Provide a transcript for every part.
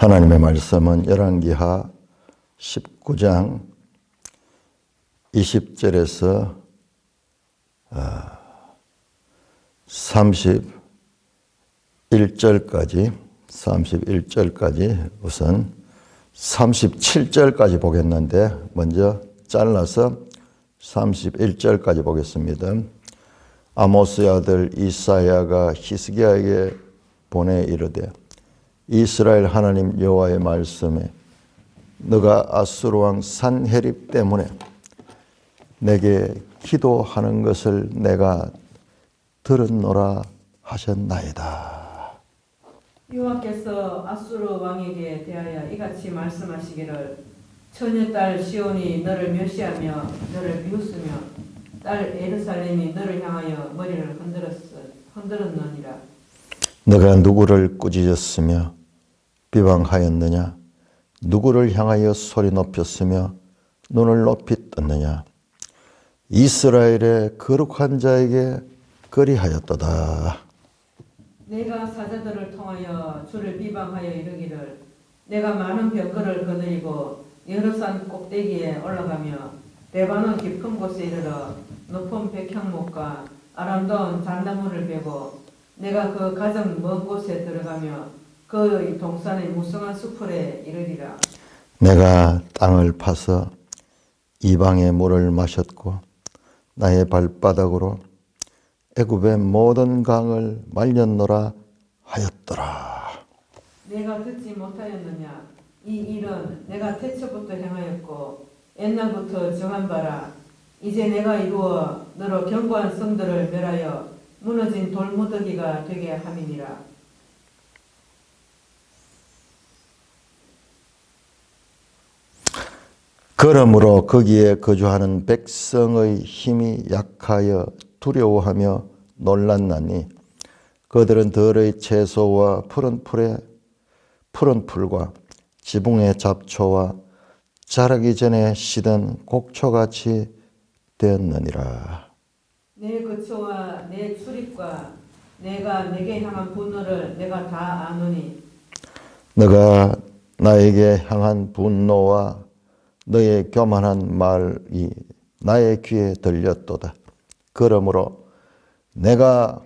하나님의 말씀은 열왕기하 19장 20절에서 31절까지 우선 37절까지 보겠는데 먼저 잘라서 31절까지 보겠습니다. 아모스의 아들 이사야가 히스기야에게 보내 이르되 이스라엘 하나님 여호와의 말씀에 너가 아수르 왕 산헤립 때문에 내게 기도하는 것을 내가 들었노라 하셨나이다. 여호와께서 아수르 왕에게 대하여 이같이 말씀하시기를 처녀딸 시온이 너를 멸시하며 너를 비웃으며 딸 예루살렘이 너를 향하여 머리를 흔들었느니라. 너가 누구를 꾸짖었으며 비방하였느냐? 누구를 향하여 소리 높였으며 눈을 높이 떴느냐? 이스라엘의 거룩한 자에게 그리하였도다. 내가 사자들을 통하여 주를 비방하여 이르기를 내가 많은 벽걸을 거느리고 여러 산 꼭대기에 올라가며 레바논 깊은 곳에 이르러 높은 백향목과 아름다운 잣나무를 베고 내가 그 가장 먼 곳에 들어가며 그 동산의 무성한 수풀에 이르리라. 내가 땅을 파서 이방의 물을 마셨고 나의 발바닥으로 애굽의 모든 강을 말렸노라 하였더라. 내가 듣지 못하였느냐? 이 일은 내가 태초부터 행하였고 옛날부터 정한 바라. 이제 내가 이루어 너로 견고한 성들을 멸하여 무너진 돌무더기가 되게 함이니라. 그러므로 거기에 거주하는 백성의 힘이 약하여 두려워하며 놀랐나니 그들은 들의 채소와 푸른 풀과 지붕의 잡초와 자라기 전에 시든 곡초같이 되었느니라. 내 거처와 내 출입과 내가 내게 향한 분노를 내가 다 아노니 너가 나에게 향한 분노와 너의 교만한 말이 나의 귀에 들렸도다. 그러므로 내가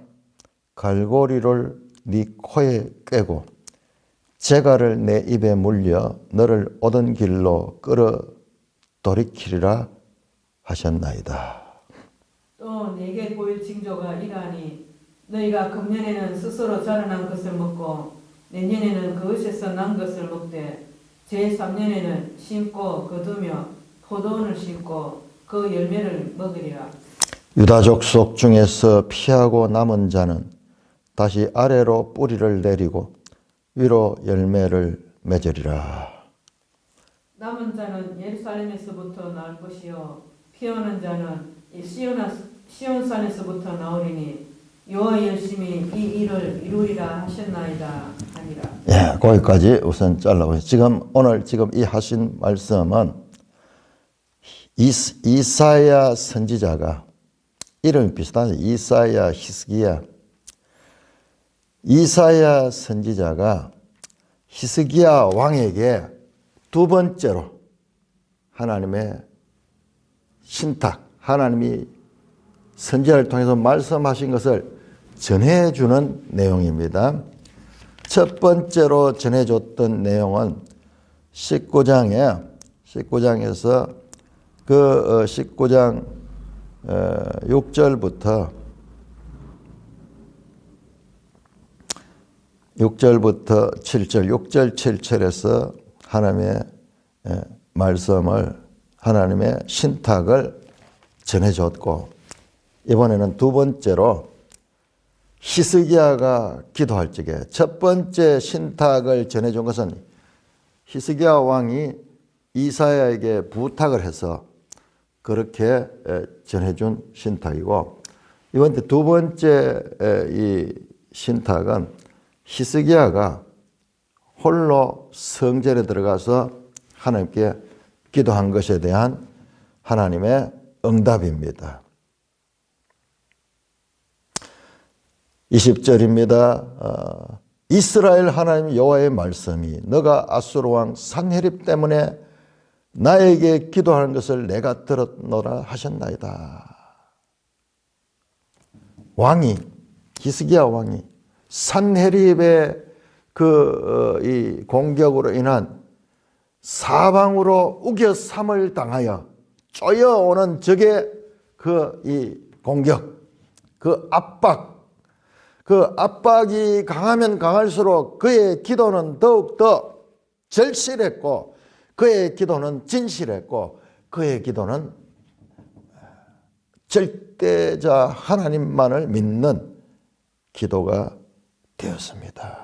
갈고리를 네 코에 꿰고 재갈을 내 입에 물려 너를 오던 길로 끌어 돌이키리라 하셨나이다. 또 내게 보일 징조가 이러하니 너희가 금년에는 스스로 자라난 것을 먹고 내년에는 그것에서 난 것을 먹되 제3년에는 심고 거두며 포도원을 심고 그 열매를 먹으리라. 유다족 속 중에서 피하고 남은 자는 다시 아래로 뿌리를 내리고 위로 열매를 맺으리라. 남은 자는 예루살렘에서부터 나올 것이요 피어난 자는 시온산에서부터 나오리니 여호와 열심히 이 일을 이루리라 하셨나이다 하니라. 예, 거기까지 우선 잘라보세요. 오늘 이 하신 말씀은 이사야 선지자가 이름이 비슷하죠. 이사야, 히스기야. 이사야 선지자가 히스기야 왕에게 두 번째로 하나님의 신탁, 하나님이 선지자를 통해서 말씀하신 것을 전해주는 내용입니다. 첫 번째로 전해줬던 내용은 19장에서 그 19장 6절부터 7절, 6절 7절에서 하나님의 말씀을, 하나님의 신탁을 전해줬고, 이번에는 두 번째로 히스기야가 기도할 적에 첫 번째 신탁을 전해준 것은 히스기야 왕이 이사야에게 부탁을 해서 그렇게 전해준 신탁이고, 이번 두 번째 이 신탁은 히스기야가 홀로 성전에 들어가서 하나님께 기도한 것에 대한 하나님의 응답입니다. 20절입니다. 이스라엘 하나님 여호와의 말씀이 너가 아수르 왕 산헤립 때문에 나에게 기도하는 것을 내가 들었노라 하셨나이다. 왕이 히스기야 왕이 산헤립의 이 공격으로 인한 사방으로 우겨삼을 당하여 쪼여오는 적의 이 공격, 그 압박이 강하면 강할수록 그의 기도는 더욱더 절실했고, 그의 기도는 진실했고, 그의 기도는 절대자 하나님만을 믿는 기도가 되었습니다.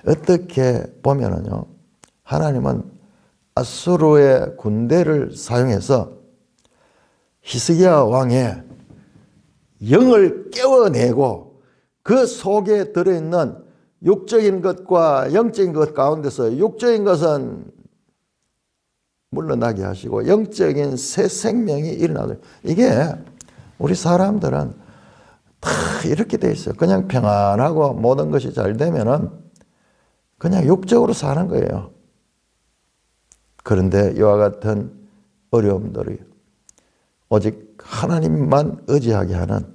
어떻게 보면은요, 하나님은 아수르의 군대를 사용해서 히스기야 왕의 영을 깨워내고 그 속에 들어있는 육적인 것과 영적인 것 가운데서 육적인 것은 물러나게 하시고 영적인 새 생명이 일어나죠. 이게 우리 사람들은 다 이렇게 돼 있어요. 그냥 평안하고 모든 것이 잘 되면은 그냥 육적으로 사는 거예요. 그런데 이와 같은 어려움들이 오직 하나님만 의지하게 하는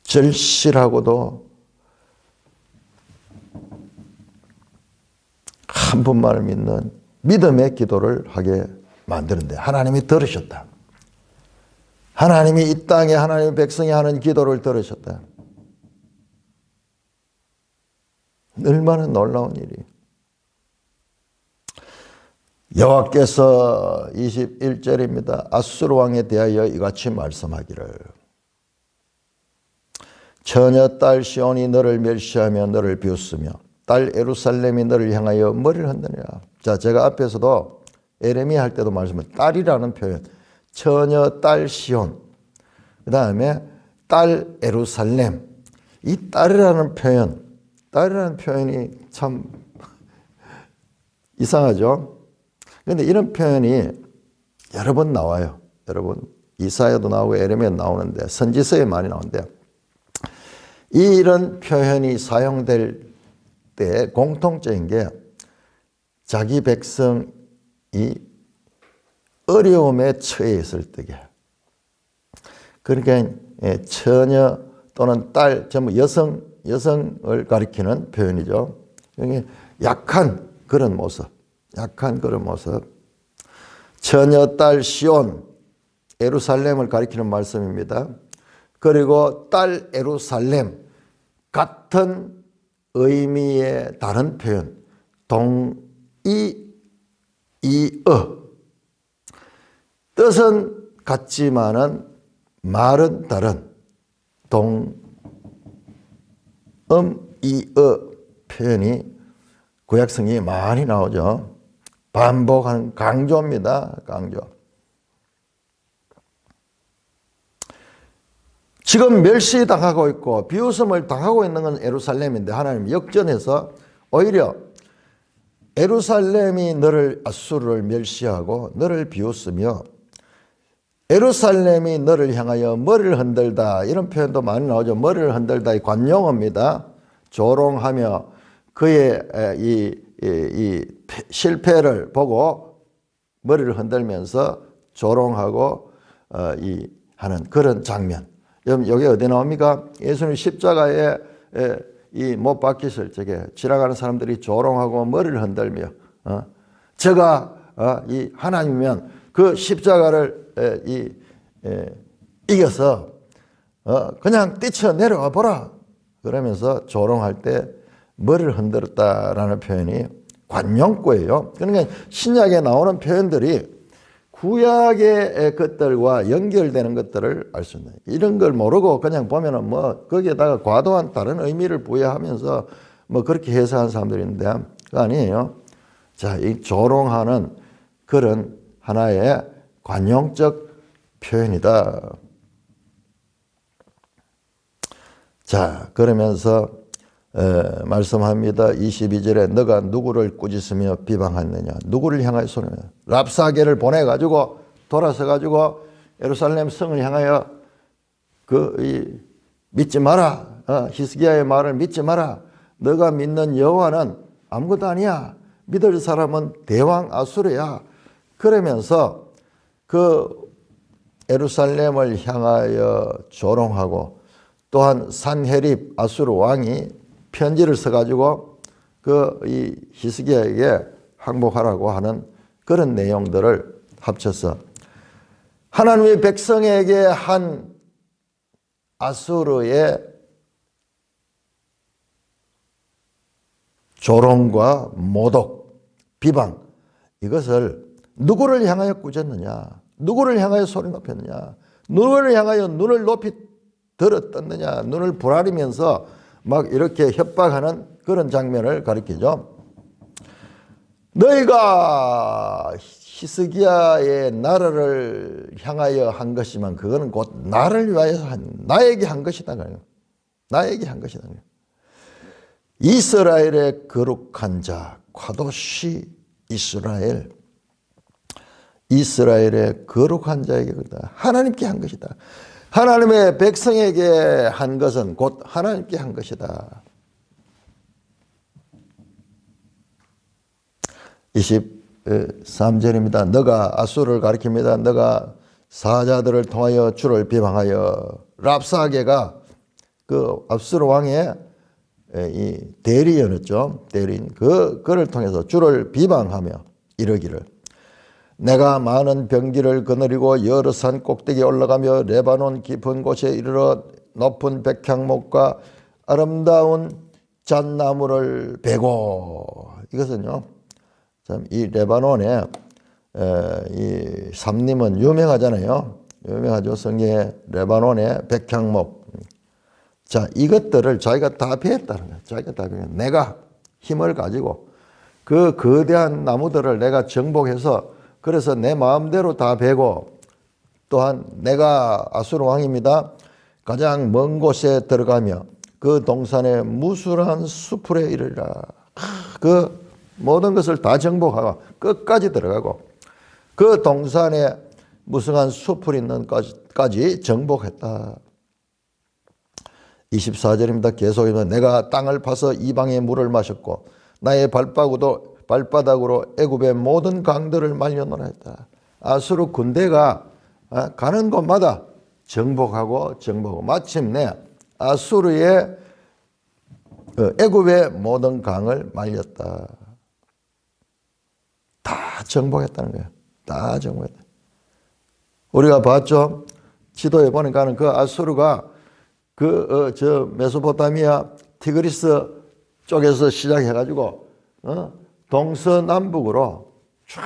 절실하고도 한 분만을 믿는 믿음의 기도를 하게 만드는데 하나님이 들으셨다. 하나님이 이 땅에 하나님의 백성이 하는 기도를 들으셨다. 얼마나 놀라운 일이. 여호와께서 21절입니다. 아수르 왕에 대하여 이같이 말씀하기를 처녀 딸 시온이 너를 멸시하며 너를 비웃으며 딸 예루살렘이 너를 향하여 머리를 흔드니라. 자, 제가 앞에서도 에레미야 할 때도 말씀한 딸이라는 표현, 처녀 딸 시온, 그 다음에 딸 예루살렘, 이 딸이라는 표현이 참 이상하죠. 그런데 이런 표현이 여러 번 나와요. 여러분, 이사야도 나오고 에레미야도 나오는데 선지서에 많이 나오는데 이런 표현이 사용될 때 공통적인 게 자기 백성이 어려움에 처해 있을 때게. 그러니까 처녀 또는 딸, 전부 여성을 가리키는 표현이죠. 약한 그런 모습. 처녀 딸 시온, 예루살렘을 가리키는 말씀입니다. 그리고 딸 예루살렘, 같은 의미의 다른 표현, 동이이어. 뜻은 같지만은 말은 다른 동이어 표현이 구약성경에 많이 나오죠. 반복하는 강조입니다. 강조. 지금 멸시당하고 있고 비웃음을 당하고 있는 건 예루살렘인데 하나님 역전해서 오히려 예루살렘이 너를 아수르를 멸시하고 너를 비웃으며 예루살렘이 너를 향하여 머리를 흔들다, 이런 표현도 많이 나오죠. 머리를 흔들다의 관용어입니다. 조롱하며 그의 이 실패를 보고 머리를 흔들면서 조롱하고 하는 그런 장면. 여기 어디 나옵니까? 예수님 십자가에 못 박히실 적에 지나가는 사람들이 조롱하고 머리를 흔들며 제가 이 하나님이면 그 십자가를 이겨서 그냥 뛰쳐 내려와 보라 그러면서 조롱할 때 머리를 흔들었다라는 표현이 관용구예요. 그러니까 신약에 나오는 표현들이 구약의 것들과 연결되는 것들을 알 수 있는, 이런 걸 모르고 그냥 보면은 거기에다가 과도한 다른 의미를 부여하면서 그렇게 해석하는 사람들이 있는데 그거 아니에요. 자, 이 조롱하는 그런 하나의 관용적 표현이다. 자, 그러면서 말씀합니다. 22절에 너가 누구를 꾸짖으며 비방하느냐, 누구를 향하여 손을, 랍사게를 보내가지고 돌아서가지고 예루살렘 성을 향하여 믿지 마라 히스기야의 말을 믿지 마라. 너가 믿는 여호와는 아무것도 아니야. 믿을 사람은 대왕 아수르야. 그러면서 그 예루살렘을 향하여 조롱하고, 또한 산헤립 아수르 왕이 편지를 써가지고 이 히스기야에게 항복하라고 하는 그런 내용들을 합쳐서 하나님의 백성에게 한 아수르의 조롱과 모독, 비방, 이것을 누구를 향하여 꾸짖느냐, 누구를 향하여 소리 높였느냐, 누구를 향하여 눈을 높이 들었떴느냐, 눈을 부라리면서 막 이렇게 협박하는 그런 장면을 가리키죠. 너희가 히스기야의 나라를 향하여 한 것이면 그거는 곧 나를 위하여 나에게 한 것이다. 나에게 한 것이다. 이스라엘의 거룩한 자, 카도시 이스라엘, 이스라엘의 거룩한 자에게 그다. 하나님께 한 것이다. 하나님의 백성에게 한 것은 곧 하나님께 한 것이다. 23절입니다. 너가 아수르를 가리킵니다. 너가 사자들을 통하여 주를 비방하여, 랍사게가 그 아수르 왕의 이 대리인이었죠. 대리인. 그를 통해서 주를 비방하며 이르기를, 내가 많은 병기를 거느리고 여러 산 꼭대기에 올라가며 레바논 깊은 곳에 이르러 높은 백향목과 아름다운 잣나무를 베고. 이것은요, 참 이 레바논에 이 삼림은 유명하잖아요. 유명하죠. 성경에 레바논의 백향목. 자, 이것들을 자기가 다 베었다는 거예요. 자기가 다 베었다. 내가 힘을 가지고 그 거대한 나무들을 내가 정복해서, 그래서 내 마음대로 다 베고, 또한 내가 아수르 왕입니다. 가장 먼 곳에 들어가며 그 동산의 무수한 수풀에 이르리라. 그 모든 것을 다 정복하고 끝까지 들어가고, 그 동산에 무성한 숲을 있는 까지 정복했다. 24절입니다. 계속이면 내가 땅을 파서 이방의 물을 마셨고 나의 발바닥으로 애굽의 모든 강들을 말려놓으라 했다. 아수르 군대가 가는 곳마다 정복하고 마침내 아수르의 애굽의 모든 강을 말렸다. 다 정복했다는 거예요. 다 정복했다. 우리가 봤죠? 지도에 보니까는 그 아수르가 저 메소포타미아 티그리스 쪽에서 시작해가지고 동서남북으로 쫙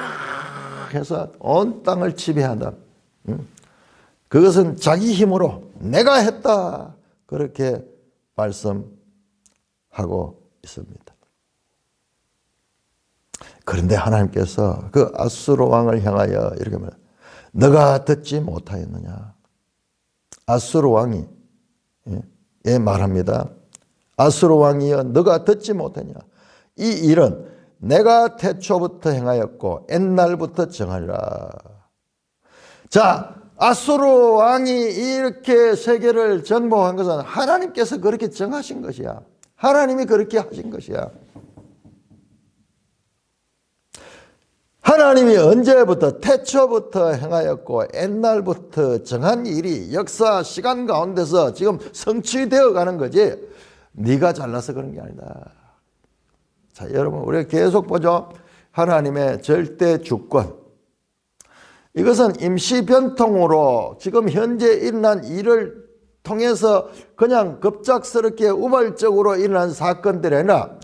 해서 온 땅을 지배한다. 그것은 자기 힘으로 내가 했다. 그렇게 말씀하고 있습니다. 그런데 하나님께서 그 아수르 왕을 향하여 이렇게 말합니다. 너가 듣지 못하였느냐. 아수르 왕이 말합니다. 아수르 왕이여 너가 듣지 못했냐. 이 일은 내가 태초부터 행하였고 옛날부터 정하리라. 자, 아수르 왕이 이렇게 세계를 정복한 것은 하나님께서 그렇게 정하신 것이야. 하나님이 그렇게 하신 것이야. 하나님이 언제부터 태초부터 행하였고 옛날부터 정한 일이 역사 시간 가운데서 지금 성취되어 가는 거지, 네가 잘나서 그런 게 아니다. 자, 여러분, 우리가 계속 보죠. 하나님의 절대 주권. 이것은 임시 변통으로 지금 현재 일어난 일을 통해서 그냥 급작스럽게 우발적으로 일어난 사건들이 아니라,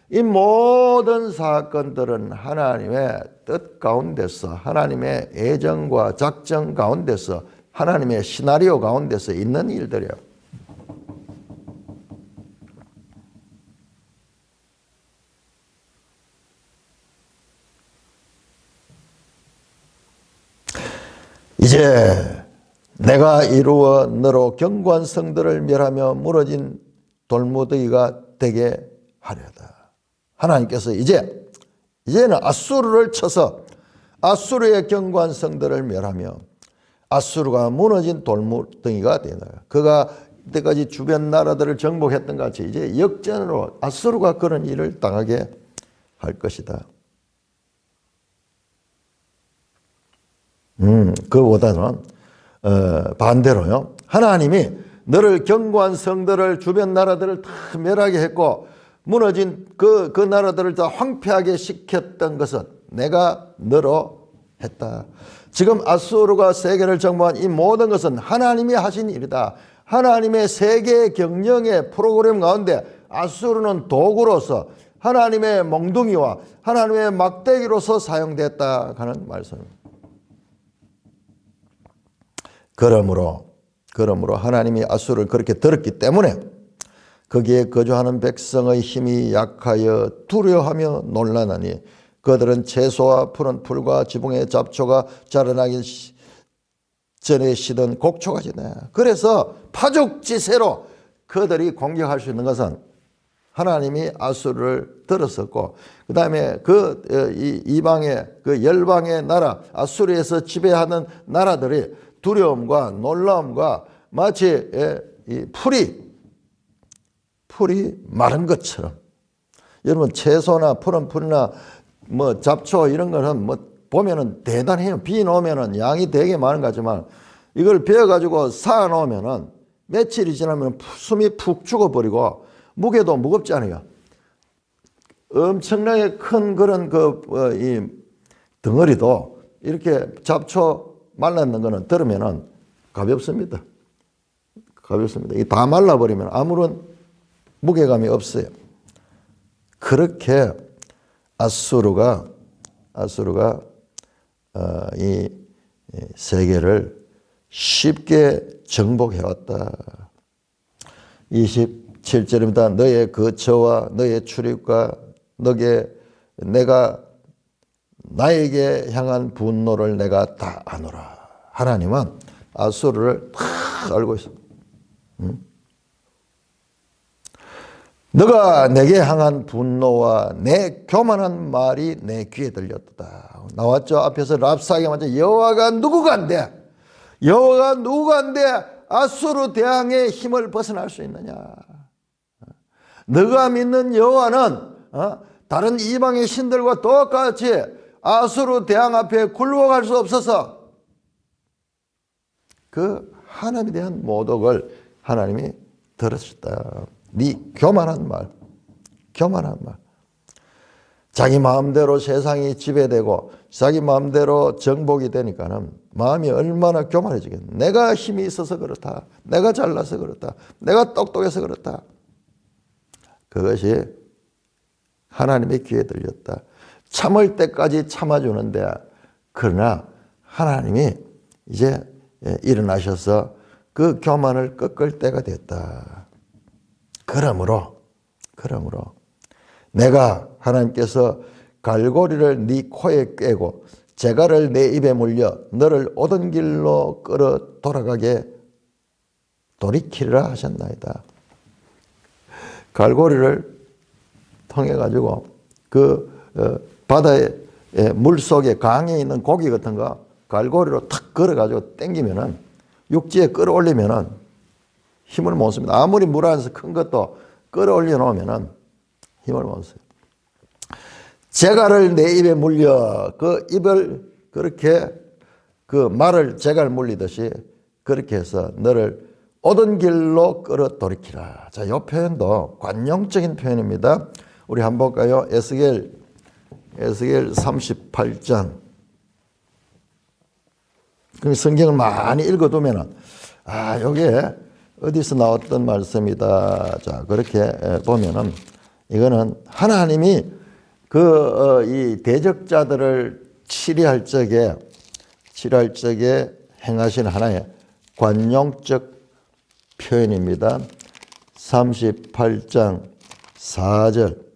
이 모든 사건들은 하나님의 뜻 가운데서, 하나님의 애정과 작정 가운데서, 하나님의 시나리오 가운데서 있는 일들이에요. 이제 내가 이루어 너로 견고한 성들을 멸하며 무너진 돌무더기가 되게 하려다. 하나님께서 이제는 아수르를 쳐서 아수르의 견고한 성들을 멸하며 아수르가 무너진 돌무더기가 되는 거예요. 그가 때까지 주변 나라들을 정복했던 것 같이 이제 역전으로 아수르가 그런 일을 당하게 할 것이다. 그보다는 반대로요. 하나님이 너를 견고한 성들을 주변 나라들을 다 멸하게 했고 무너진 그 나라들을 다 황폐하게 시켰던 것은 내가 너로 했다. 지금 아수르가 세계를 정복한 이 모든 것은 하나님이 하신 일이다. 하나님의 세계 경영의 프로그램 가운데 아수르는 도구로서 하나님의 몽둥이와 하나님의 막대기로서 사용됐다 하는 말씀입니다. 그러므로 하나님이 아수르를 그렇게 들었기 때문에 거기에 거주하는 백성의 힘이 약하여 두려워하며 놀라나니 그들은 채소와 푸른 풀과 지붕의 잡초가 자라나기 전에 시든 곡초가지네. 그래서 파죽지세로 그들이 공격할 수 있는 것은 하나님이 아수르를 들었었고 그 다음에 이방의 그 열방의 나라 아수르에서 지배하는 나라들이 두려움과 놀라움과 마치 이 풀이 마른 것처럼 여러분 채소나 푸른 풀이나 뭐 잡초 이런 거는 뭐 보면은 대단해요. 비 놓으면은 양이 되게 많은 것 같지만 이걸 베어가지고 쌓아 놓으면은 며칠이 지나면 숨이 푹 죽어버리고 무게도 무겁지 않아요. 엄청나게 큰 그런 이 덩어리도 이렇게 잡초 말랐는 거는 들으면은 가볍습니다. 이 다 말라버리면 아무런 무게감이 없어요. 그렇게 아수르가 이 세계를 쉽게 정복해왔다. 27절입니다. 너의 거처와 너의 출입과 내가 나에게 향한 분노를 내가 다 아노라. 하나님은 아수르를 다 알고 있습니다. 너가 내게 향한 분노와 내 교만한 말이 내 귀에 들렸다. 나왔죠? 앞에서 랍사에게 맞아 여호와가 누구간데 아수르 대항의 힘을 벗어날 수 있느냐. 너가 믿는 여호와는 다른 이방의 신들과 똑같이 아수르 대항 앞에 굴복할 수 없어서 그 하나님에 대한 모독을 하나님이 들었다. 네 교만한 말. 자기 마음대로 세상이 지배되고 자기 마음대로 정복이 되니까는 마음이 얼마나 교만해지겠네. 내가 힘이 있어서 그렇다. 내가 잘나서 그렇다. 내가 똑똑해서 그렇다. 그것이 하나님의 귀에 들렸다. 참을 때까지 참아주는데 그러나 하나님이 이제 일어나셔서 그 교만을 꺾을 때가 됐다. 그러므로 내가 하나님께서 갈고리를 네 코에 꿰고 재갈을 내 입에 물려 너를 오던 길로 끌어 돌이키리라 하셨나이다. 갈고리를 통해 가지고 바다의 물 속에 강에 있는 고기 같은 거 갈고리로 탁 걸어 가지고 당기면은 육지에 끌어올리면은 힘을 못 씁니다. 아무리 물 안에서 큰 것도 끌어올려 놓으면은 힘을 못 써요. 재갈을 내 입에 물려 그 입을 그렇게 그 말을 재갈 물리듯이 그렇게 해서 너를 오던 길로 끌어 돌이키라. 자, 이 표현도 관용적인 표현입니다. 우리 한번 볼까요? 에스겔 38장. 그럼 성경을 많이 읽어두면은 여기에 어디서 나왔던 말씀이다. 자, 그렇게 보면은 이거는 하나님이 이 대적자들을 치리할 적에 행하신 하나의 관용적 표현입니다. 38장 4절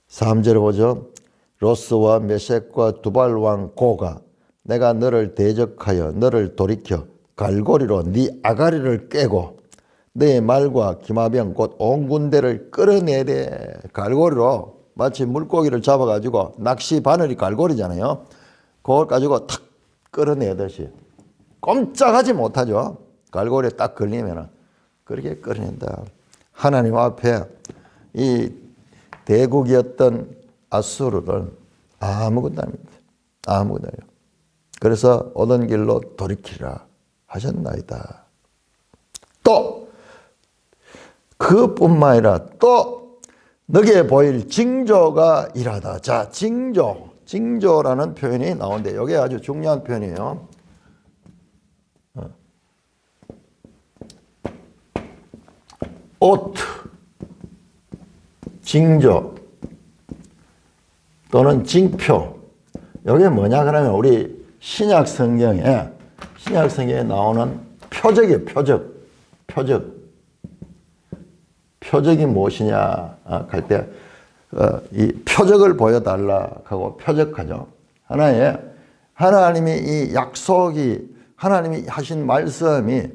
3절에 보죠. 로스와 메섹과 두발 왕 고가 내가 너를 대적하여 너를 돌이켜 갈고리로 네 아가리를 깨고 네 말과 기마병 곧 온 군대를 끌어내래. 갈고리로 마치 물고기를 잡아가지고 낚시 바늘이 갈고리잖아요. 그걸 가지고 탁 끌어내듯이 꼼짝하지 못하죠. 갈고리에 딱 걸리면은 그렇게 끌어낸다. 하나님 앞에 이 대국이었던 아수르는 아무것도 아닙니다. 아무것도 아니에요. 그래서 오던 길로 돌이키라 하셨나이다. 또 그뿐만 아니라 또 너게 보일 징조가 일하다. 자, 징조라는 표현이 나오는데 이게 아주 중요한 표현이에요. 옷, 징조 또는 징표. 이게 뭐냐 그러면 우리 신약 성경에 나오는 표적이에요. 표적이 무엇이냐 할 때 이 표적을 보여달라 하고 표적하죠. 하나님이 이 약속이 하나님이 하신 말씀이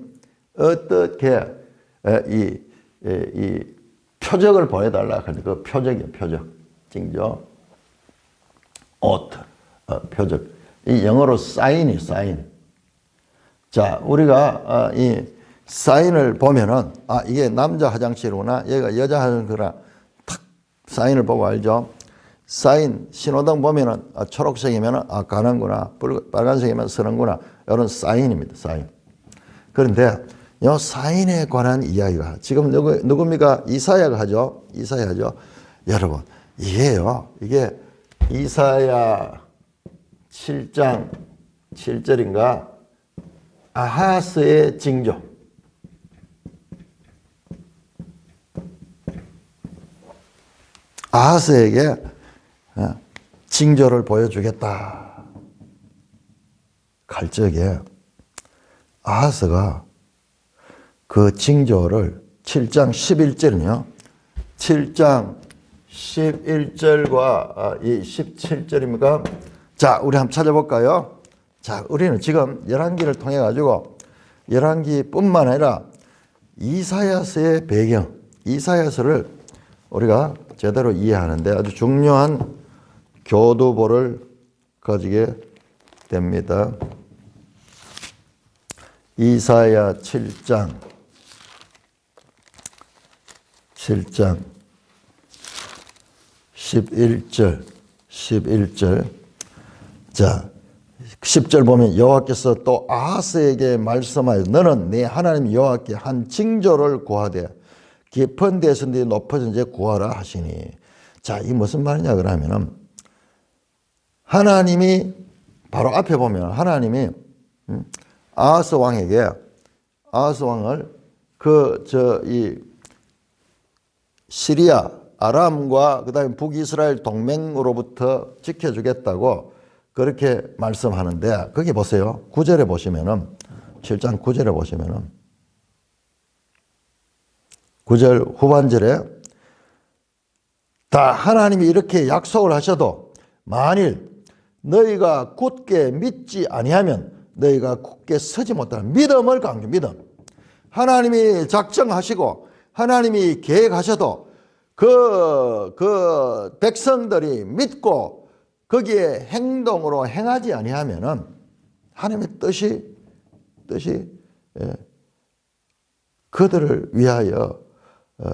어떻게 이 표적을 보여달라 할 때 그 표적이에요. 표적, 징조, 옷, 표적. 이 영어로 사인이 사인. 자, 우리가 이 사인을 보면은 이게 남자 화장실이구나, 얘가 여자 화장실이구나 탁 사인을 보고 알죠. 사인 신호등 보면은 초록색이면은 가는구나, 빨간색이면 서는구나, 이런 사인입니다. 사인. 그런데 이 사인에 관한 이야기가 지금 누굽니까? 이사야가 하죠. 여러분 이게 이사야 7장 7절인가? 아하스의 징조. 아하스에게 징조를 보여주겠다 갈 적에 아하스가 그 징조를 7장 11절은요. 7장 11절과 이 17절입니까? 자, 우리 한번 찾아볼까요? 자, 우리는 지금 열왕기를 통해 가지고 열왕기뿐만 아니라 이사야서의 배경, 이사야서를 우리가 제대로 이해하는데 아주 중요한 교두보를 가지게 됩니다. 이사야 7장 11절. 자, 10절 보면 여호와께서 또 아하스에게 말씀하여 너는 네 하나님 여호와께 한 징조를 구하되 깊은 데서 높아진 데 구하라 하시니. 자, 이 무슨 말이냐 그러면은 하나님이 바로 앞에 보면 하나님이 아하스 왕에게 아하스 왕을 이 시리아 아람과 그다음에 북이스라엘 동맹으로부터 지켜주겠다고 그렇게 말씀하는데 거기 보세요. 9절에 보시면은 7장 9절에 보시면은 9절 후반절에 다 하나님이 이렇게 약속을 하셔도 만일 너희가 굳게 믿지 아니하면 너희가 굳게 서지 못하는 믿음을 강조. 믿음. 하나님이 작정하시고 하나님이 계획하셔도 그 백성들이 믿고 거기에 행동으로 행하지 아니하면은 하나님의 뜻이 그들을 위하여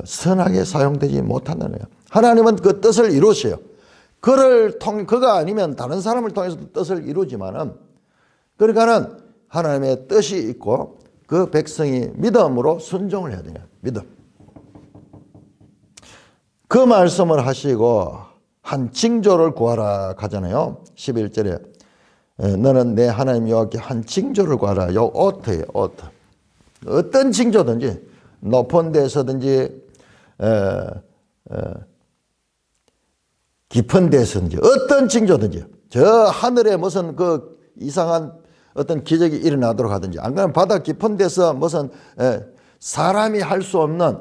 선하게 사용되지 못한다는 거예요. 하나님은 그 뜻을 이루셔요. 그가 아니면 다른 사람을 통해서도 뜻을 이루지만은 그러니까는 하나님의 뜻이 있고 그 백성이 믿음으로 순종을 해야 돼요. 믿음. 그 말씀을 하시고 한 징조를 구하라 하잖아요. 11절에 너는 내 하나님 여호와께 한 징조를 구하라. 요 오트예요. 오트. 어떤 징조든지 높은 데서든지 깊은 데서든지 어떤 징조든지 저 하늘에 무슨 그 이상한 어떤 기적이 일어나도록 하든지 안 그러면 바다 깊은 데서 무슨 사람이 할 수 없는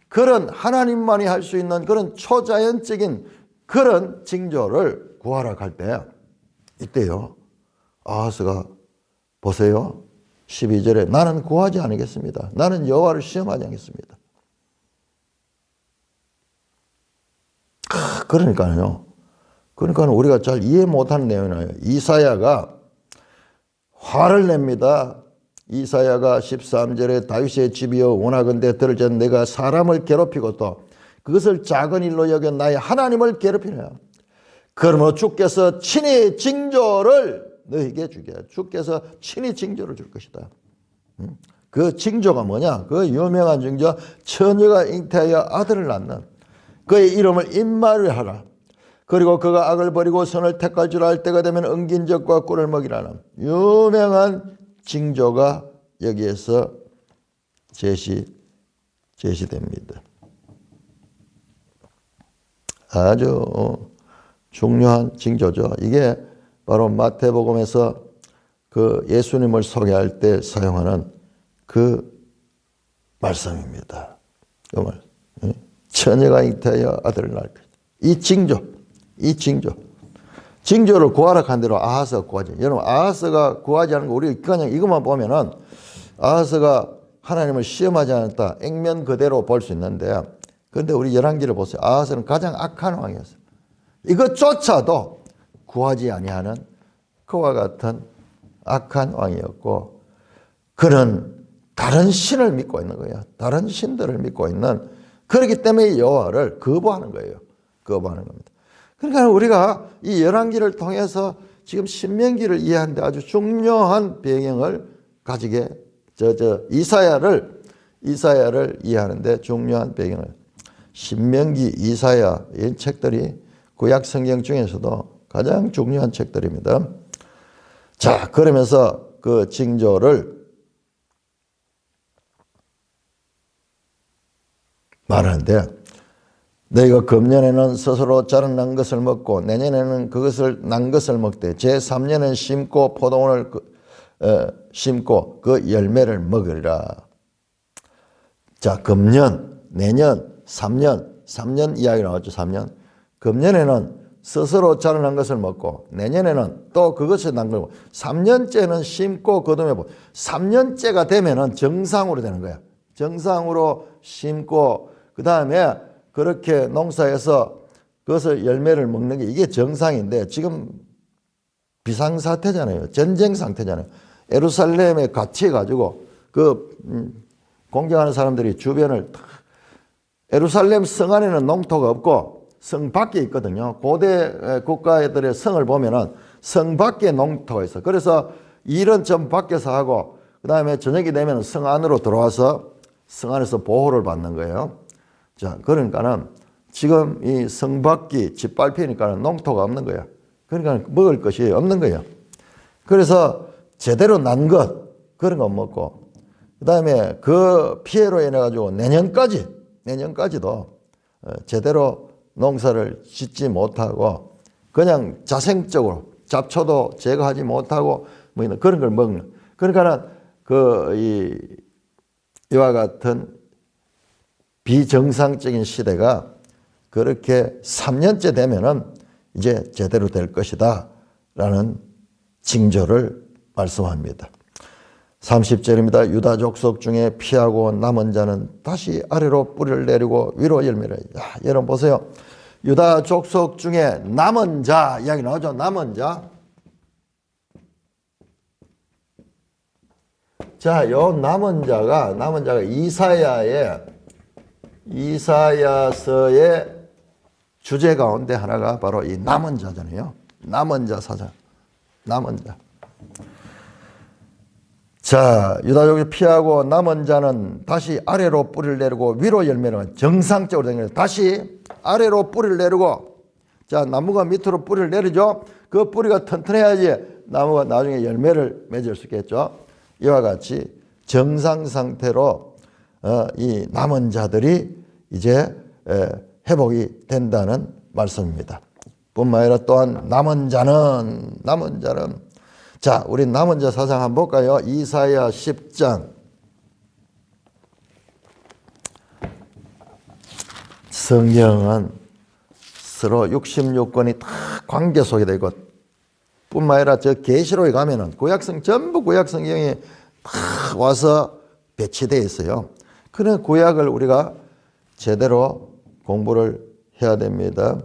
그런 하나님만이 할 수 있는 그런 초자연적인 그런 징조를 구하라 할 때 이때요. 아하스가 보세요. 12절에 나는 구하지 않겠습니다. 나는 여호와를 시험하지 않겠습니다. 그러니까요. 우리가 잘 이해 못하는 내용이에요. 이사야가 화를 냅니다. 이사야가 13절에 다윗의 집이여 원하건대 들을지어다 내가 사람을 괴롭히고 또 그것을 작은 일로 여겨 나의 하나님을 괴롭히느냐. 그러므로 주께서 친히 징조를 너에게 주게. 주께서 친히 징조를 줄 것이다. 그 징조가 뭐냐? 그 유명한 징조, 처녀가 잉태하여 아들을 낳는 그의 이름을 임마누엘하라. 그리고 그가 악을 버리고 선을 택할 줄 알 때가 되면 엉긴 적과 꿀을 먹이라는 유명한 징조가 여기에서 제시됩니다. 아주 중요한 징조죠. 이게 바로 마태복음에서 그 예수님을 소개할 때 사용하는 그 말씀입니다. 그 말. 처녀가 잉태하여 아들을 낳을 것이다. 이 징조를 구하라 한 대로 아하스가 구하지. 여러분, 아하스가 구하지 않은 거 우리 그냥 이것만 보면은 아하스가 하나님을 시험하지 않았다. 액면 그대로 볼 수 있는데, 그런데 우리 열왕기를 보세요. 아하스는 가장 악한 왕이었어요. 이것조차도 구하지 아니하는 그와 같은 악한 왕이었고, 그는 다른 신을 믿고 있는 거예요. 다른 신들을 믿고 있는, 그렇기 때문에 여호와를 거부하는 거예요. 거부하는 겁니다. 그러니까 우리가 이 열왕기를 통해서 지금 신명기를 이해하는데 아주 중요한 배경을 가지게, 이사야를 이해하는데 중요한 배경을, 신명기, 이사야, 이 책들이 구약 성경 중에서도 가장 중요한 책들입니다. 자, 그러면서 그 징조를 말하는데, 너희가 금년에는 스스로 자라난 것을 먹고 내년에는 그것을 난 것을 먹되 제3년은 심고 포도원을 심고 그 열매를 먹으리라. 자, 금년, 내년, 3년 이야기 나왔죠. 3년. 금년에는 스스로 자라난 것을 먹고 내년에는 또 그것을 난 거고 3년째는 심고 거두며 3년째가 되면은 정상으로 되는 거야. 정상으로 심고 그 다음에 그렇게 농사에서 그것을 열매를 먹는 게 이게 정상인데 지금 비상사태잖아요. 전쟁 상태잖아요. 예루살렘에 갇혀가지고 공경하는 사람들이 주변을, 예루살렘 성 안에는 농토가 없고 성 밖에 있거든요. 고대 국가들의 성을 보면은 성 밖에 농토가 있어. 그래서 일은 좀 밖에서 하고 그 다음에 저녁이 되면 성 안으로 들어와서 성 안에서 보호를 받는 거예요. 자, 그러니까는 지금 이 성 밖이 짓밟히니까는 농토가 없는 거야. 그러니까 먹을 것이 없는 거예요. 그래서 제대로 난 것, 그런 거 먹고, 그 다음에 그 피해로 인해 가지고 내년까지도 제대로 농사를 짓지 못하고 그냥 자생적으로 잡초도 제거하지 못하고 뭐 그런 걸 먹는. 그러니까는 이와 같은 비정상적인 시대가 그렇게 3년째 되면은 이제 제대로 될 것이다 라는 징조를 말씀합니다. 30절입니다. 유다 족속 중에 피하고 남은 자는 다시 아래로 뿌리를 내리고 위로 열매를. 여러분 보세요. 유다 족속 중에 남은 자 이야기 나오죠. 남은 자. 자, 요 남은 자가 이사야서의 주제 가운데 하나가 바로 이 남은 자잖아요. 남은 자 사장. 남은 자. 자, 유다족이 피하고 남은 자는 다시 아래로 뿌리를 내리고 위로 열매를. 정상적으로 된 거예요. 다시 아래로 뿌리를 내리고, 자, 나무가 밑으로 뿌리를 내리죠. 그 뿌리가 튼튼해야지 나무가 나중에 열매를 맺을 수 있겠죠. 이와 같이 정상 상태로 이 남은 자들이 이제 회복이 된다는 말씀입니다. 뿐만 아니라 또한 남은 자는 자, 우리 남은 자 사상 한번 볼까요? 이사야 10장. 성경은 서로 66권이 다 관계 속에 되고, 뿐만 아니라 저 계시록에 가면은 전부 구약 성경이 다 와서 배치되어 있어요. 그런 구약을 우리가 제대로 공부를 해야 됩니다.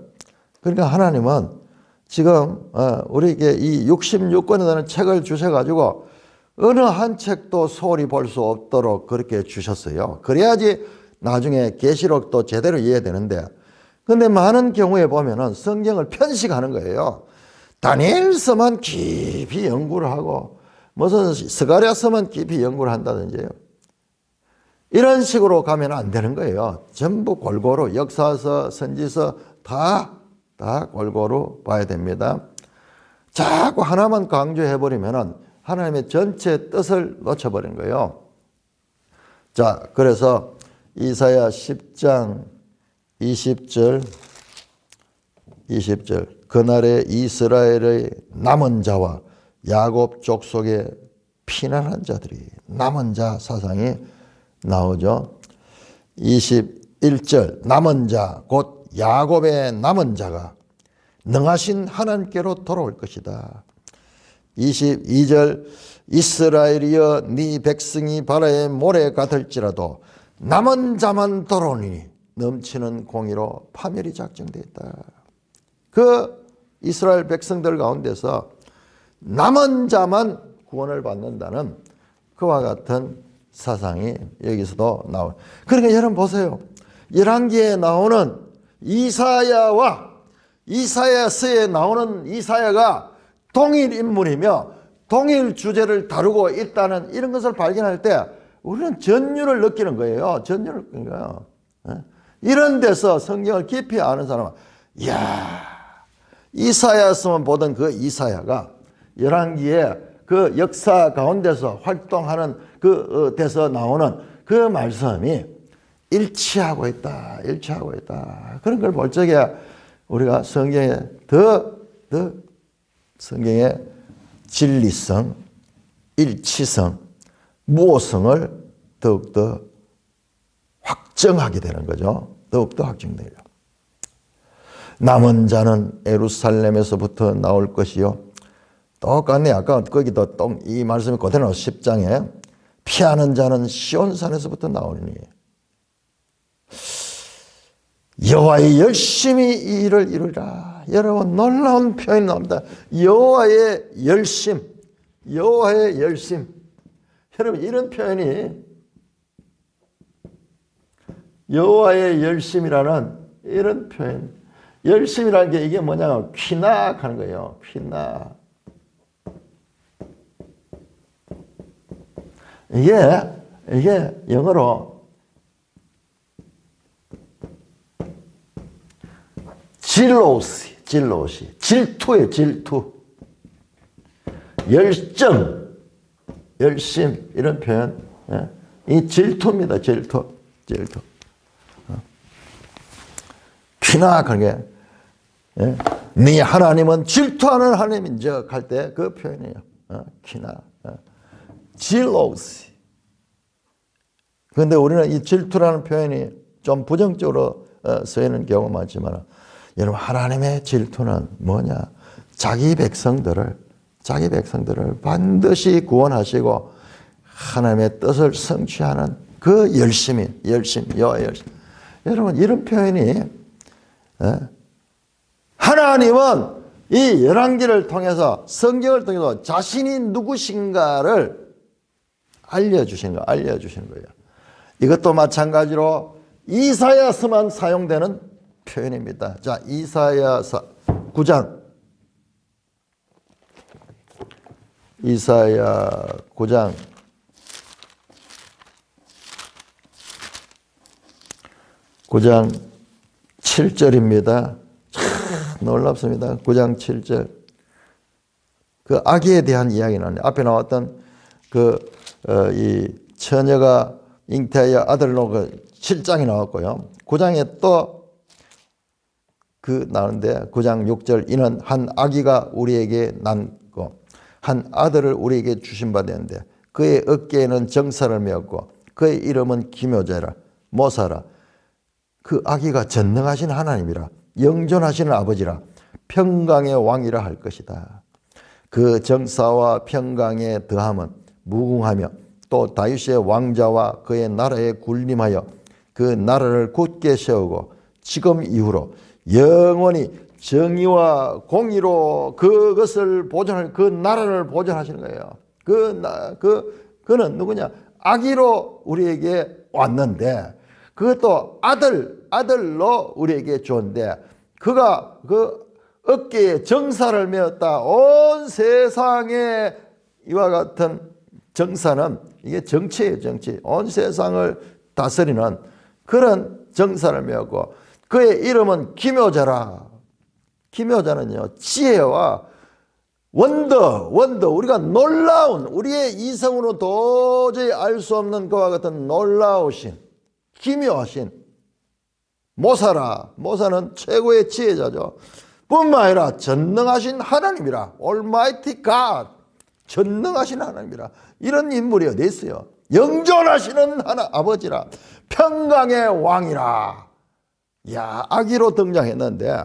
그러니까 하나님은 지금 우리에게 이 66권이라는 책을 주셔가지고 어느 한 책도 소홀히 볼 수 없도록 그렇게 주셨어요. 그래야지 나중에 계시록도 제대로 이해되는데, 근데 많은 경우에 보면은 성경을 편식하는 거예요. 다니엘서만 깊이 연구를 하고 무슨 스가랴서만 깊이 연구를 한다든지요. 이런 식으로 가면 안 되는 거예요. 전부 골고루 역사서, 선지서 다 골고루 봐야 됩니다. 자꾸 하나만 강조해버리면 하나님의 전체 뜻을 놓쳐버린 거예요. 자, 그래서 이사야 10장 20절 그날에 이스라엘의 남은 자와 야곱 족속의 피난한 자들이, 남은 자 사상이 나오죠. 21절 남은 자 곧 야곱의 남은 자가 능하신 하나님께로 돌아올 것이다. 22절 이스라엘이여 네 백성이 바다의 모래 같을지라도 남은 자만 돌아오니 넘치는 공의로 파멸이 작정되어 있다. 그 이스라엘 백성들 가운데서 남은 자만 구원을 받는다는 그와 같은 사상이 여기서도 나와요. 그러니까 여러분 보세요. 열왕기에 나오는 이사야와 이사야서에 나오는 이사야가 동일 인물이며 동일 주제를 다루고 있다는 이런 것을 발견할 때 우리는 전율을 느끼는 거예요. 전율을 느끼는 거예요. 이런 데서 성경을 깊이 아는 사람은, 이야, 이사야서만 보던 그 이사야가 열왕기에 그 역사 가운데서 활동하는 그 데서 나오는 그 말씀이 일치하고 있다. 그런 걸 볼 적에 우리가 성경에 더 성경의 진리성, 일치성, 무오성을 더욱더 확정하게 되는 거죠. 더욱더 확정돼요. 남은 자는 예루살렘에서부터 나올 것이요. 똑같네. 아까 거기도 이 말씀이 그대로 10장에 피하는 자는 시온산에서부터 나오니 여호와의 열심히 이 일을 이루리라. 여러분 놀라운 표현이 나옵니다. 여호와의 열심. 여러분 이런 표현이 여호와의 열심이라는 이런 표현. 열심이라는 게 이게 뭐냐면 퀴낙 하는 거예요. 퀴낙. 이게 영어로 질롯이 질투예요. 질투, 열심 이런 표현. 이 질투입니다. 질투. 퀴낙한 게, 네 하나님은 질투하는 하나님인즉 할 때 그 표현이에요. 퀴낙. 질로시. 그런데 우리는 이 질투라는 표현이 좀 부정적으로 쓰이는 경우가 많지만, 여러분 하나님의 질투는 뭐냐? 자기 백성들을 반드시 구원하시고 하나님의 뜻을 성취하는 그 열심, 여호와의 열심. 여러분 이런 표현이, 하나님은 이 열왕기를 통해서, 성경을 통해서 자신이 누구신가를 알려주시는 거예요. 이것도 마찬가지로 이사야서만 사용되는 표현입니다. 자, 이사야서 9장. 이사야 9장 7절입니다. 놀랍습니다. 9장 7절. 그 아기에 대한 이야기는 앞에 나왔던 이 처녀가 잉태하여 아들을 놓고 7장이 나왔고요. 9장에 또 나오는데 9장 6절 이는 한 아기가 우리에게 낳고 한 아들을 우리에게 주신 바 되는데 그의 어깨에는 정사를 메었고 그의 이름은 기묘자라 모사라. 그 아기가 전능하신 하나님이라 영존하시는 아버지라 평강의 왕이라 할 것이다. 그 정사와 평강의 더함은 무궁하며 또 다윗의 왕자와 그의 나라에 군림하여 그 나라를 굳게 세우고 지금 이후로 영원히 정의와 공의로 그것을 보존할, 그 나라를 보존하시는 거예요. 그는 누구냐? 아기로 우리에게 왔는데, 그것도 아들로 우리에게 줬는데, 그가 그 어깨에 정사를 메었다. 온 세상에 이와 같은 정사는 이게 정치예요, 정치. 온 세상을 다스리는 그런 정사를 메었고, 그의 이름은 기묘자라. 기묘자는요, 지혜와 원더, 우리가 놀라운, 우리의 이성으로 도저히 알 수 없는 그와 같은 놀라우신, 기묘하신 모사라. 모사는 최고의 지혜자죠. 뿐만 아니라 전능하신 하나님이라. Almighty God. 전능하신 하나님이라. 이런 인물이 어디 있어요? 영존하시는 아버지라. 평강의 왕이라. 야, 아기로 등장했는데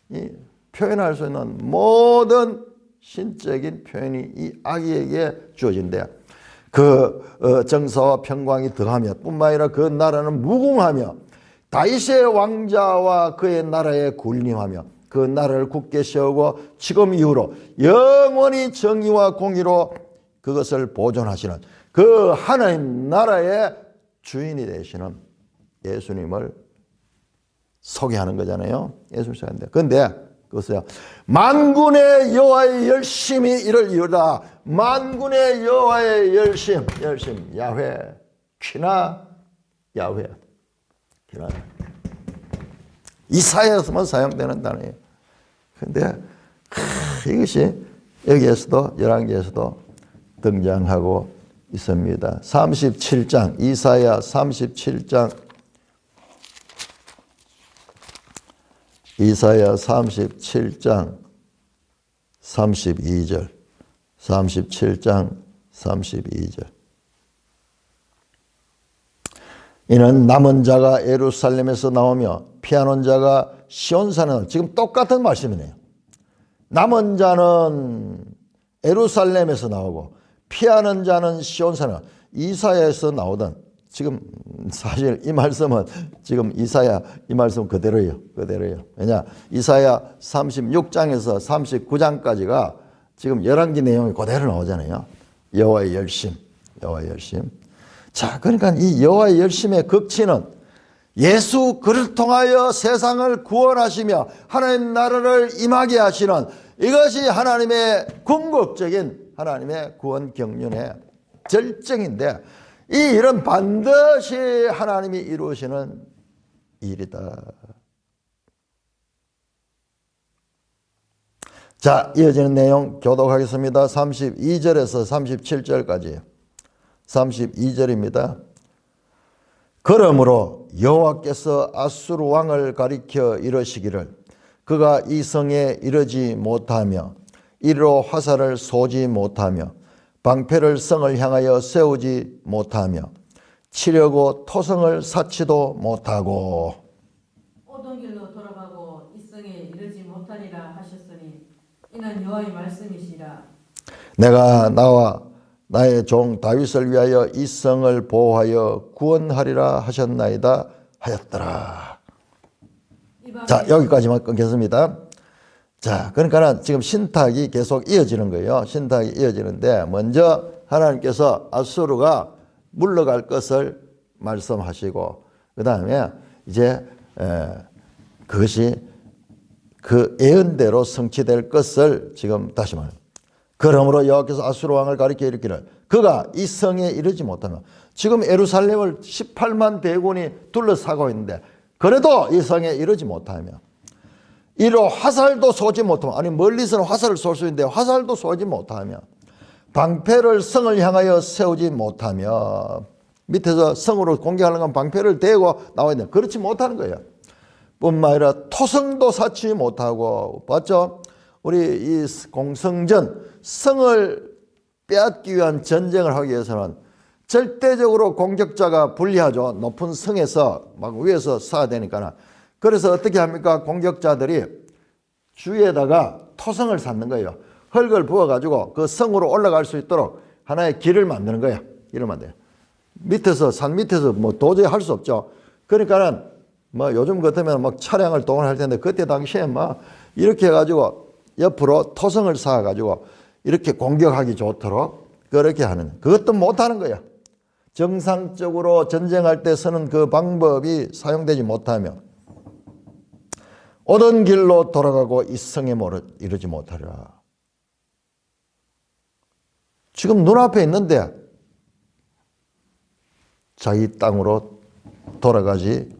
이 표현할 수 있는 모든 신적인 표현이 이 아기에게 주어진대. 그 정사와 평강이 더하며 뿐만 아니라 그 나라는 무궁하며 다윗의 왕자와 그의 나라에 군림하며 그 나라를 굳게 세우고 지금 이후로 영원히 정의와 공의로 그것을 보존하시는 그 하나님 나라의 주인이 되시는 예수님을 소개하는 거잖아요. 예수님 소개하는데. 그런데 그것이요. 만군의 여호와의 열심이 이를 이루다. 만군의 여호와의 열심. 야훼. 키나 야훼. 키나. 이사야에서만 사용되는 단어예요. 그런데 이것이 여기에서도 열왕기에서도 등장하고 있습니다. 37장 이사야 37장 이사야 37장 32절 37장 32절 이는 남은 자가 예루살렘에서 나오며 피하는 자가 시온산을 지금 똑같은 말씀이네요. 남은 자는 예루살렘에서 나오고 피하는 자는 시온산을 이사야에서 나오던 지금 사실 이 말씀은 지금 이사야 이 말씀 그대로예요. 왜냐 이사야 36장에서 39장까지가 지금 열왕기 내용이 그대로 나오잖아요. 여호와의 열심. 자, 그러니까 이 여호와의 열심의 극치는 예수 그를 통하여 세상을 구원하시며 하나님 나라를 임하게 하시는 이것이 하나님의 궁극적인 하나님의 구원 경륜의 절정인데 이 일은 반드시 하나님이 이루시는 일이다. 자, 이어지는 내용 교독하겠습니다. 32절에서 37절까지 32절입니다. 그러므로 여호와께서 아수르 왕을 가리켜 이르시기를 그가 이 성에 이르지 못하며 이리로 화살을 쏘지 못하며 방패를 성을 향하여 세우지 못하며 치려고 토성을 쌓지도 못하고 오던 길로 돌아가고 이 성에 이르지 못하리라 하셨으니 이는 여호와의 말씀이시라. 내가 나와 나의 종 다윗을 위하여 이 성을 보호하여 구원하리라 하셨나이다 하였더라. 자, 여기까지만 끊겠습니다. 자, 그러니까 지금 신탁이 계속 이어지는 거예요. 신탁이 이어지는데 먼저 하나님께서 아수르가 물러갈 것을 말씀하시고 그 다음에 이제 그것이 그 예언대로 성취될 것을 지금 다시 말해요. 그러므로 여호와께서 아수르 왕을 가리켜 이르기를 그가 이 성에 이르지 못하면 지금 예루살렘을 18만 대군이 둘러싸고 있는데 그래도 이 성에 이르지 못하며 이로 화살도 쏘지 못하며 아니 멀리서는 화살을 쏠 수 있는데 화살도 쏘지 못하며 방패를 성을 향하여 세우지 못하며 밑에서 성으로 공격하는 건 방패를 대고 나와야 되는데 그렇지 못하는 거예요. 뿐만 아니라 토성도 쌓지 못하고 봤죠? 우리 이 공성전 성을 빼앗기 위한 전쟁을 하기 위해서는 절대적으로 공격자가 불리하죠. 높은 성에서 막 위에서 쏴야 되니까. 그래서 어떻게 합니까? 공격자들이 주위에다가 토성을 쌓는 거예요. 흙을 부어가지고 그 성으로 올라갈 수 있도록 하나의 길을 만드는 거예요. 길을 만들어요. 밑에서, 산 밑에서 뭐 도저히 할 수 없죠. 그러니까는 뭐 요즘 같으면 막 차량을 동원할 텐데 그때 당시에 막 이렇게 해가지고 옆으로 토성을 쌓아가지고 이렇게 공격하기 좋도록 그렇게 하는, 그것도 못하는 거야. 정상적으로 전쟁할 때 쓰는 그 방법이 사용되지 못하며 오던 길로 돌아가고 이 성에 이르지 못하리라. 지금 눈앞에 있는데 자기 땅으로 돌아가지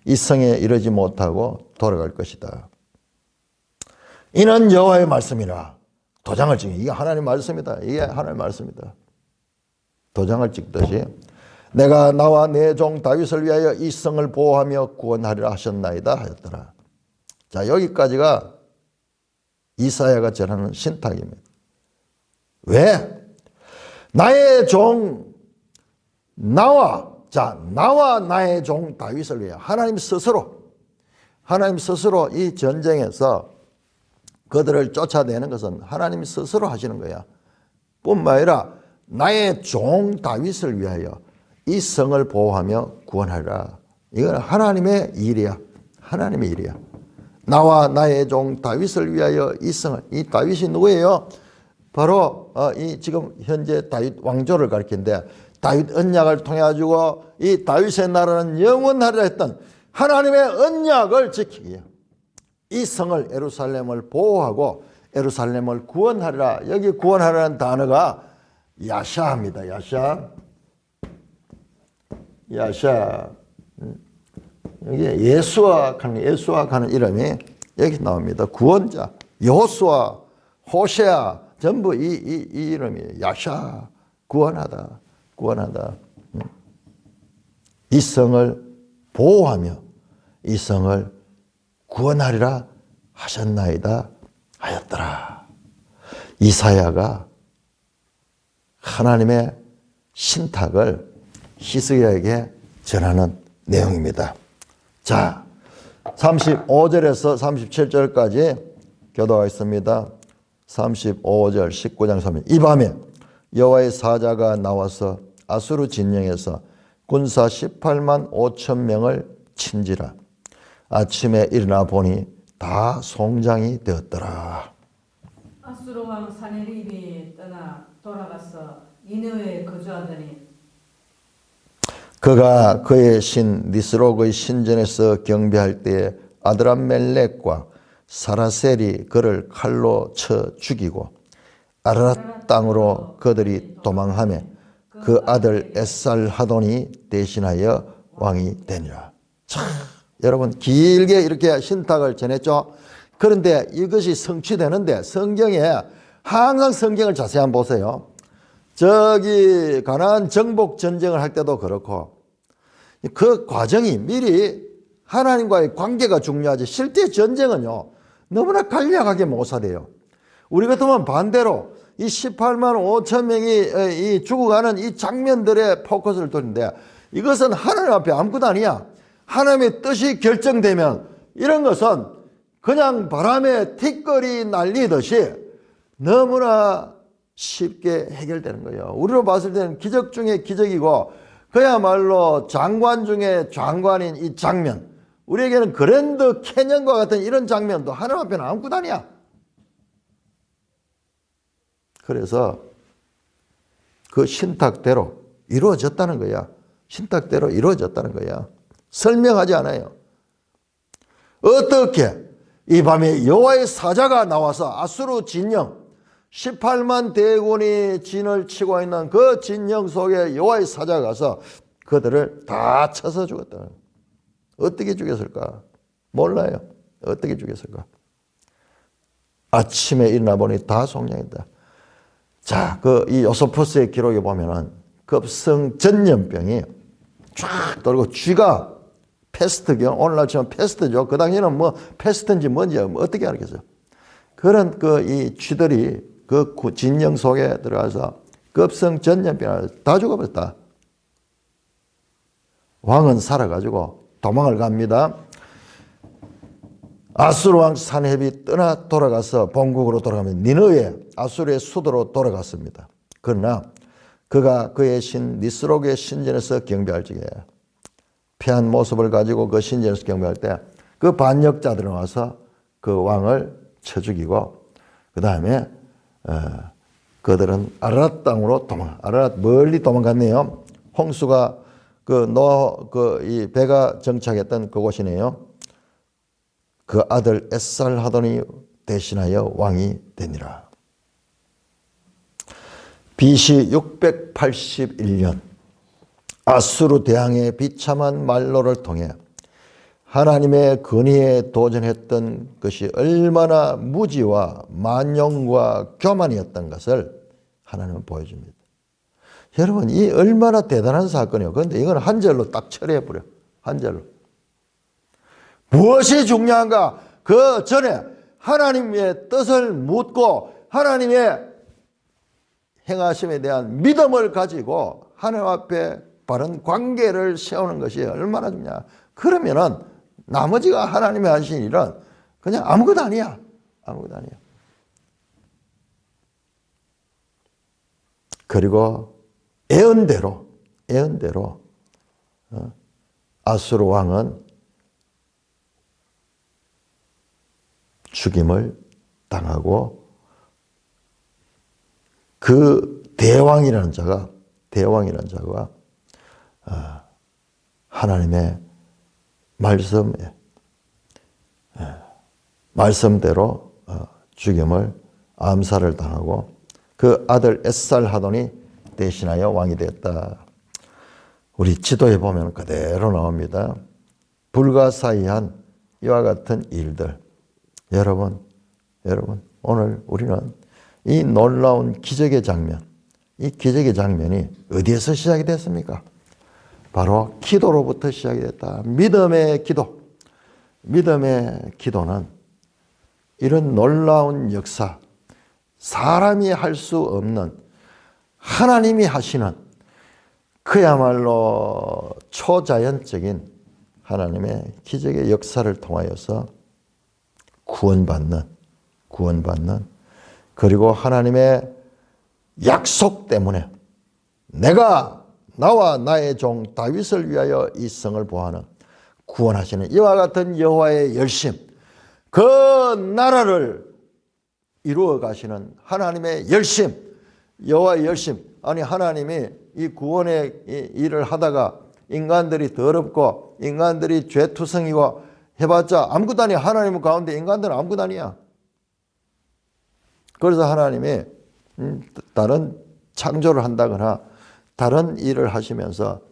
이 성에 이르지 못하고 돌아갈 것이다. 이는 여호와의 말씀이라. 도장을 찍는, 이게 하나님의 말씀이다. 이게 하나님의 말씀이다. 도장을 찍듯이 내가 나와 내 종 다윗을 위하여 이 성을 보호하며 구원하리라 하셨나이다 하였더라. 자, 여기까지가 이사야가 전하는 신탁입니다. 왜? 나의 종 나와 나의 종 다윗을 위하여 하나님 스스로 이 전쟁에서 그들을 쫓아내는 것은 하나님 스스로 하시는 거야. 뿐만 아니라 나의 종 다윗을 위하여 이 성을 보호하며 구원하리라. 이건 하나님의 일이야. 하나님의 일이야. 나와 나의 종 다윗을 위하여 이 성을, 이 다윗이 누구예요? 바로 이 지금 현재 다윗 왕조를 가리키는데 다윗 언약을 통해 가지고 이 다윗의 나라는 영원하리라 했던 하나님의 언약을 지키기 위해 이 성을 예루살렘을 보호하고 예루살렘을 구원하리라. 여기 구원하라는 단어가 야샤입니다. 야샤. 여기 예수와 가는 이름이 여기 나옵니다. 구원자. 여호수아, 호세아 전부 이 이름이에요. 야샤. 구원하다. 이 성을 보호하며 이 성을 구원하리라 하셨나이다 하였더라. 이사야가 하나님의 신탁을 히스기야에게 전하는 내용입니다. 자, 35절에서 37절까지 교도하겠습니다. 35절 19장 3절. 이 밤에 여호와의 사자가 나와서 아수르 진영에서 군사 18만 5천 명을 친지라. 아침에 일어나 보니 다 송장이 되었더라. 아수르 왕 사네립이 떠나 돌아가서 니느웨에 거주하더니 그가 그의 신 니스록의 신전에서 경배할 때에 아드람멜렉과 사라셀이 그를 칼로 쳐 죽이고 아라랏 땅으로 그들이 도망하며 그 아들 에살하돈이 대신하여 왕이 되니라. 참, 여러분 길게 이렇게 신탁을 전했죠. 그런데 이것이 성취되는데 성경에 항상 성경을 자세히 한번 보세요. 저기 가나안 정복 전쟁을 할 때도 그렇고 그 과정이 미리 하나님과의 관계가 중요하지. 실제 전쟁은요 너무나 간략하게 묘사돼요. 우리 같으면 반대로 이 18만 5천 명이 이 죽어가는 이 장면들의 포커스를 두는데 이것은 하나님 앞에 아무것도 아니야. 하나님의 뜻이 결정되면 이런 것은 그냥 바람에 티끌이 날리듯이 너무나 쉽게 해결되는 거예요. 우리로 봤을 때는 기적 중에 기적이고 그야말로 장관 중에 장관인 이 장면, 우리에게는 그랜드 캐년과 같은 이런 장면도 하나님 앞에는 아무것도 아니야. 그래서 그 신탁대로 이루어졌다는 거야. 신탁대로 이루어졌다는 거야. 설명하지 않아요. 어떻게 이 밤에 여호와의 사자가 나와서 아수르 진영 18만 대군이 진을 치고 있는 그 진영 속에 여호와의 사자가 가서 그들을 다 쳐서 죽었다. 어떻게 죽였을까? 몰라요. 어떻게 죽였을까? 아침에 일어나 보니 다 송장했다. 자, 이 요소포스의 기록에 보면은 급성 전염병이 쫙 돌고 쥐가 패스트경, 오늘날 치면 패스트죠. 그 당시에는 뭐 패스트인지 뭔지 어떻게 알겠어요? 그런 이 쥐들이 그 진영 속에 들어가서 급성 전염병을 다 죽어버렸다. 왕은 살아가지고 도망을 갑니다. 아수르 왕 산헤립이 떠나 돌아가서 본국으로 돌아가면 니느웨 아수르의 수도로 돌아갔습니다. 그러나 그가 그의 신 니스록의 신전에서 경배할 적에 패한 모습을 가지고 그 신전에서 경배할 때 그 반역자들은 와서 그 왕을 쳐 죽이고 그 다음에 그들은 아라랏 땅으로 아라랏 멀리 도망갔네요. 홍수가 이 배가 정착했던 그곳이네요. 그 아들 에살하돈이 대신하여 왕이 되니라. BC 681년 아수르 대왕의 비참한 말로를 통해 하나님의 권위에 도전했던 것이 얼마나 무지와 만용과 교만이었던 것을 하나님은 보여줍니다. 여러분, 이 얼마나 대단한 사건이에요. 그런데 이건 한 절로 딱 처리해버려. 한 절로. 무엇이 중요한가? 그 전에 하나님의 뜻을 묻고 하나님의 행하심에 대한 믿음을 가지고 하나님 앞에 바른 관계를 세우는 것이 얼마나 중요하냐. 그러면은 나머지가 하나님이 하신 일은 그냥 아무것도 아니야. 아무것도 아니야. 그리고 예언대로 아수르 왕은 죽임을 당하고 그 대왕이라는 자가 하나님의 말씀대로 죽임을 암살을 당하고 그 아들 에살하돈이 대신하여 왕이 되었다. 우리 지도에 보면 그대로 나옵니다. 불가사의한 이와 같은 일들. 여러분 오늘 우리는 이 놀라운 기적의 장면, 이 기적의 장면이 어디에서 시작이 됐습니까? 바로 기도로부터 시작이 됐다. 믿음의 기도. 믿음의 기도는 이런 놀라운 역사, 사람이 할 수 없는 하나님이 하시는 그야말로 초자연적인 하나님의 기적의 역사를 통하여서 구원받는 그리고 하나님의 약속 때문에 내가 나와 나의 종 다윗을 위하여 이 성을 보하는 구원하시는 이와 같은 여호와의 열심, 그 나라를 이루어 가시는 하나님의 열심, 여호와의 열심. 아니 하나님이 이 구원의 일을 하다가 인간들이 더럽고 인간들이 죄투성이고 해봤자 아무것도 아니야. 하나님 가운데 인간들은 아무것도 아니야. 그래서 하나님이 다른 창조를 한다거나 다른 일을 하시면서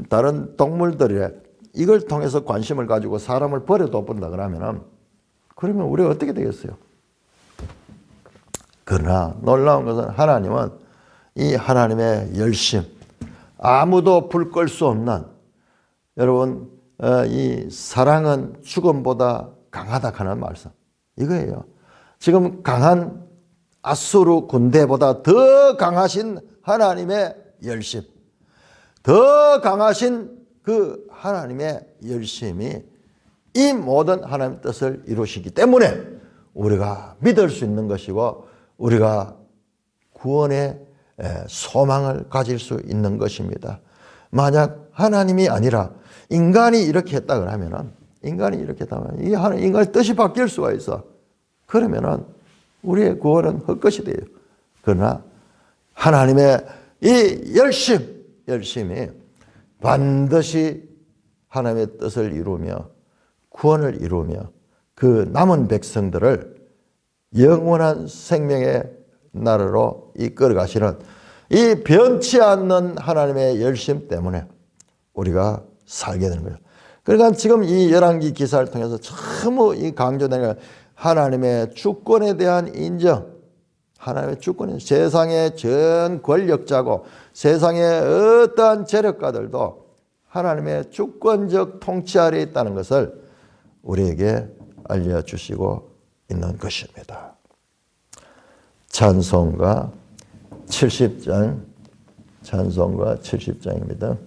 다른 동물들의 이걸 통해서 관심을 가지고 사람을 버려둬 본다 그러면 우리가 어떻게 되겠어요? 그러나 놀라운 것은 하나님은 이 하나님의 열심, 아무도 불 끌 수 없는, 여러분 이 사랑은 죽음보다 강하다 하는 말씀 이거예요. 지금 강한 아수르 군대보다 더 강하신 하나님의 열심, 더 강하신 그 하나님의 열심이 이 모든 하나님의 뜻을 이루시기 때문에 우리가 믿을 수 있는 것이고 우리가 구원의 소망을 가질 수 있는 것입니다. 만약 하나님이 아니라 인간이 이렇게 했다 그러면은 이 인간의 뜻이 바뀔 수가 있어. 그러면은 우리의 구원은 헛것이 돼요. 그러나 하나님의 이 열심이 반드시 하나님의 뜻을 이루며 구원을 이루며 그 남은 백성들을 영원한 생명의 나라로 이끌어 가시는 이 변치 않는 하나님의 열심 때문에 우리가 살게 되는 거예요. 그러니까 지금 이 열왕기 기사를 통해서 처음 이 강조되는 하나님의 주권에 대한 인정, 하나님의 주권은 세상의 전 권력자고 세상의 어떠한 재력가들도 하나님의 주권적 통치 아래에 있다는 것을 우리에게 알려주시고 있는 것입니다. 찬송가 70장입니다.